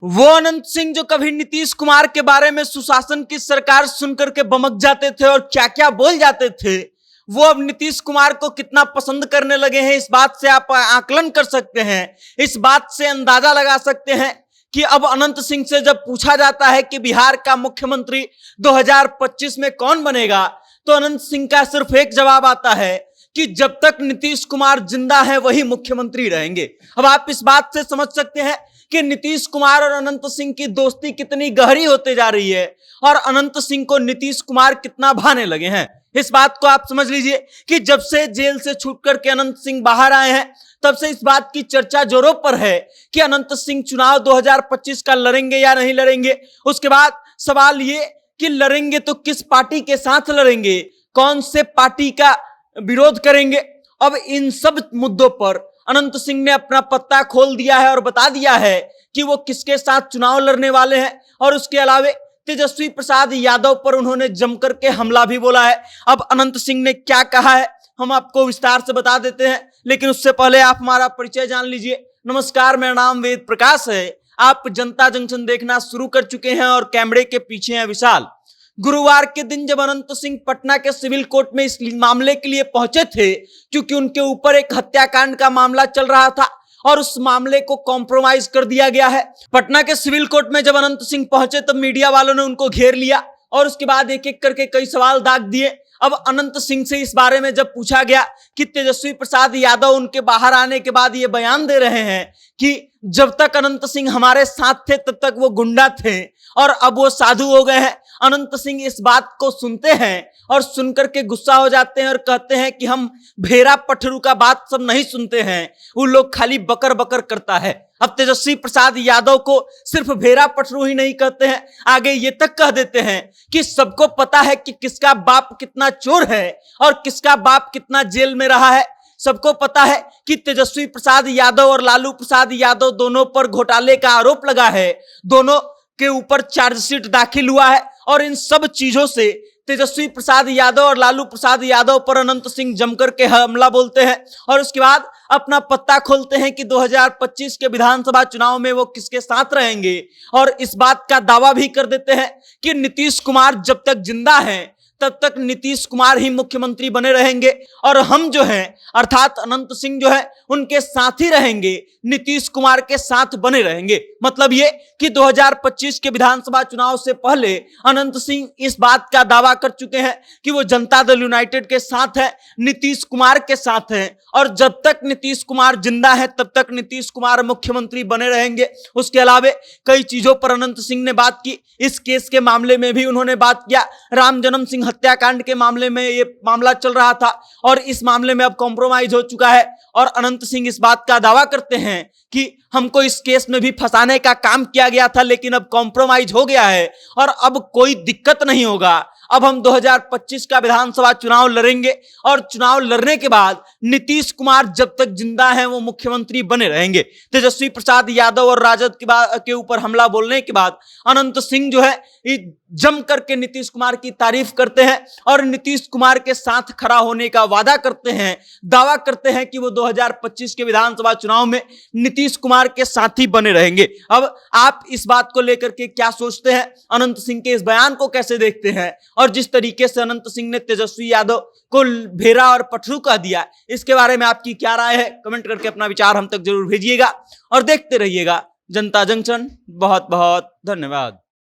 वो अनंत सिंह जो कभी नीतीश कुमार के बारे में सुशासन की सरकार सुनकर के बमक जाते थे और क्या क्या बोल जाते थे, वो अब नीतीश कुमार को कितना पसंद करने लगे हैं, इस बात से आप आकलन कर सकते हैं। इस बात से अंदाजा लगा सकते हैं कि अब अनंत सिंह से जब पूछा जाता है कि बिहार का मुख्यमंत्री 2025 में कौन बनेगा, तो अनंत सिंह का सिर्फ एक जवाब आता है कि जब तक नीतीश कुमार जिंदा है वही मुख्यमंत्री रहेंगे। अब आप इस बात से समझ सकते हैं कि नीतीश कुमार और अनंत सिंह की दोस्ती कितनी गहरी होते जा रही है और अनंत सिंह को नीतीश कुमार कितना भाने लगे हैं। इस बात को आप समझ लीजिए कि जब से जेल से छूट करके अनंत सिंह बाहर आए हैं, तब से इस बात की चर्चा जोरों पर है कि अनंत सिंह चुनाव 2025 का लड़ेंगे या नहीं लड़ेंगे। उसके बाद सवाल ये कि लड़ेंगे तो किस पार्टी के साथ लड़ेंगे, कौन से पार्टी का विरोध करेंगे। अब इन सब मुद्दों पर अनंत सिंह ने अपना पत्ता खोल दिया है और बता दिया है कि वो किसके साथ चुनाव लड़ने वाले हैं। और उसके अलावे तेजस्वी प्रसाद यादव पर उन्होंने जमकर के हमला भी बोला है। अब अनंत सिंह ने क्या कहा है हम आपको विस्तार से बता देते हैं, लेकिन उससे पहले आप हमारा परिचय जान लीजिए। नमस्कार, मेरा नाम वेद प्रकाश है। आप जनता जंक्शन देखना शुरू कर चुके हैं और कैमरे के पीछे हैं विशाल। गुरुवार के दिन जब अनंत सिंह पटना के सिविल कोर्ट में इस मामले के लिए पहुंचे थे, क्योंकि उनके ऊपर एक हत्याकांड का मामला चल रहा था और उस मामले को कॉम्प्रोमाइज कर दिया गया है। पटना के सिविल कोर्ट में जब अनंत सिंह पहुंचे तब मीडिया वालों ने उनको घेर लिया और उसके बाद एक एक करके कई सवाल दाग दिए। अब अनंत सिंह से इस बारे में जब पूछा गया कि तेजस्वी प्रसाद यादव उनके बाहर आने के बाद ये बयान दे रहे हैं कि जब तक अनंत सिंह हमारे साथ थे तब तक वो गुंडा थे और अब वो साधु हो गए हैं। अनंत सिंह इस बात को सुनते हैं और सुनकर के गुस्सा हो जाते हैं और कहते हैं कि हम भेरा पटरू का बात सब नहीं सुनते हैं, वो लोग खाली बकर बकर करता है। अब तेजस्वी प्रसाद यादव को सिर्फ भेरा पटरू ही नहीं कहते हैं, आगे ये तक कह देते हैं कि सबको पता है कि किसका बाप कितना चोर है और किसका बाप कितना जेल में रहा है। सबको पता है कि तेजस्वी प्रसाद यादव और लालू प्रसाद यादव दोनों पर घोटाले का आरोप लगा है, दोनों के ऊपर चार्जशीट दाखिल हुआ है। और इन सब चीजों से तेजस्वी प्रसाद यादव और लालू प्रसाद यादव पर अनंत सिंह जमकर के हमला बोलते हैं और उसके बाद अपना पत्ता खोलते हैं कि 2025 के विधानसभा चुनाव में वो किसके साथ रहेंगे और इस बात का दावा भी कर देते हैं कि नीतीश कुमार जब तक जिंदा हैं तब तक नीतीश कुमार ही मुख्यमंत्री बने रहेंगे और हम जो हैं अर्थात अनंत सिंह जो है उनके साथ ही रहेंगे, नीतीश कुमार के साथ बने रहेंगे। मतलब ये कि 2025 के विधानसभा चुनाव से पहले अनंत सिंह इस बात का दावा कर चुके हैं कि वो जनता दल यूनाइटेड के साथ है, नीतीश कुमार के साथ हैं और जब तक नीतीश कुमार जिंदा है तब तक नीतीश कुमार मुख्यमंत्री बने रहेंगे। उसके अलावे कई चीजों पर अनंत सिंह ने बात की। इस केस के मामले में भी उन्होंने बात किया। राम जन्म सिंह हत्याकांड के मामले में ये मामला चल रहा था और इस मामले में अब कॉम्प्रोमाइज हो चुका है और अनंत सिंह इस बात का दावा करते हैं कि हमको इस केस में भी फंसाने का काम किया गया था, लेकिन अब कॉम्प्रोमाइज हो गया है और अब कोई दिक्कत नहीं होगा। अब हम 2025 का विधानसभा चुनाव लड़ेंगे और चुनाव लड़ने के बाद नीतीश कुमार जब तक जिंदा हैं वो मुख्यमंत्री बने रहेंगे। तेजस्वी प्रसाद यादव और राजद के ऊपर हमला बोलने के बाद अनंत सिंह जो है जम करके नीतीश कुमार की तारीफ करते हैं और नीतीश कुमार के साथ खड़ा होने का वादा करते हैं, दावा करते हैं कि वो 2025 के विधानसभा चुनाव में नीतीश कुमार के साथ ही बने रहेंगे। अब आप इस बात को लेकर के क्या सोचते हैं, अनंत सिंह के इस बयान को कैसे देखते हैं और जिस तरीके से अनंत सिंह ने तेजस्वी यादव को भेरा और पटरू कह दिया, इसके बारे में आपकी क्या राय है? कमेंट करके अपना विचार हम तक जरूर भेजिएगा और देखते रहिएगा जनता जंक्शन। बहुत बहुत धन्यवाद।